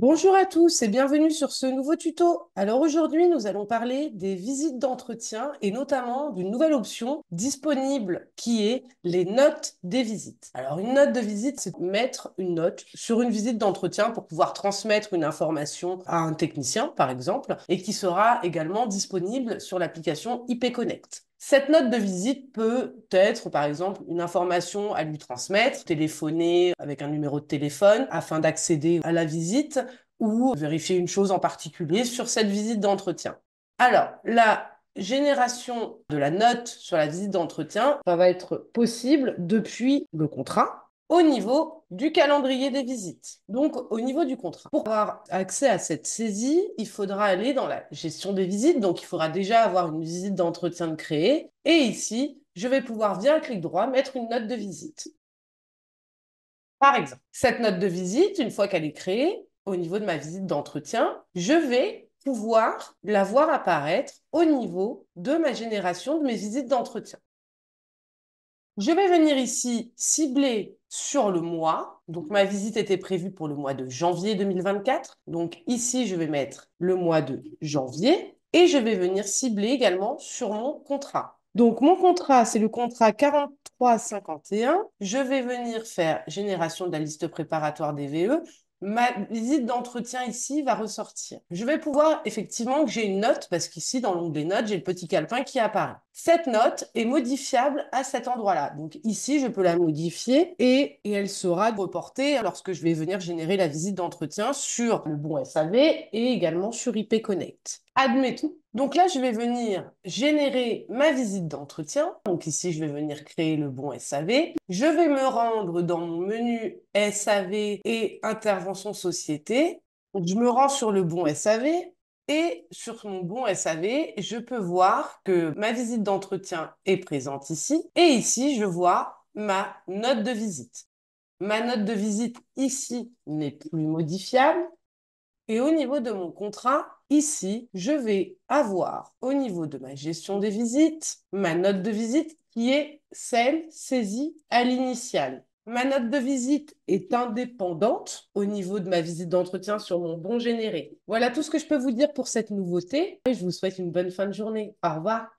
Bonjour à tous et bienvenue sur ce nouveau tuto. Alors aujourd'hui, nous allons parler des visites d'entretien et notamment d'une nouvelle option disponible qui est les notes des visites. Alors une note de visite, c'est mettre une note sur une visite d'entretien pour pouvoir transmettre une information à un technicien, par exemple, et qui sera également disponible sur l'application IP Connect. Cette note de visite peut être, par exemple, une information à lui transmettre, téléphoner avec un numéro de téléphone afin d'accéder à la visite ou vérifier une chose en particulier sur cette visite d'entretien. Alors, la génération de la note sur la visite d'entretien, ça va être possible depuis le contrat au niveau du calendrier des visites. Donc, au niveau du contrat. Pour avoir accès à cette saisie, il faudra aller dans la gestion des visites. Donc, il faudra déjà avoir une visite d'entretien de créer. Et ici, je vais pouvoir, via un clic droit, mettre une note de visite. Par exemple, cette note de visite, une fois qu'elle est créée, au niveau de ma visite d'entretien, je vais pouvoir la voir apparaître au niveau de ma génération de mes visites d'entretien. Je vais venir ici cibler sur le mois. Donc, ma visite était prévue pour le mois de janvier 2024. Donc, ici, je vais mettre le mois de janvier et je vais venir cibler également sur mon contrat. Donc, mon contrat, c'est le contrat 4351. Je vais venir faire génération de la liste préparatoire des VE. Ma visite d'entretien ici va ressortir. Je vais pouvoir effectivement que j'ai une note parce qu'ici, dans l'onglet notes, j'ai le petit calepin qui apparaît. Cette note est modifiable à cet endroit-là. Donc ici, je peux la modifier et elle sera reportée lorsque je vais venir générer la visite d'entretien sur le bon SAV et également sur IP Connect. Admettons. Donc là, je vais venir générer ma visite d'entretien. Donc ici, je vais venir créer le bon SAV. Je vais me rendre dans mon menu SAV et intervention société. Donc, je me rends sur le bon SAV. Et sur mon bon SAV, je peux voir que ma visite d'entretien est présente ici. Et ici, je vois ma note de visite. Ma note de visite ici n'est plus modifiable. Et au niveau de mon contrat, ici, je vais avoir au niveau de ma gestion des visites, ma note de visite qui est celle saisie à l'initiale. Ma note de visite est indépendante au niveau de ma visite d'entretien sur mon bon généré. Voilà tout ce que je peux vous dire pour cette nouveauté et je vous souhaite une bonne fin de journée. Au revoir.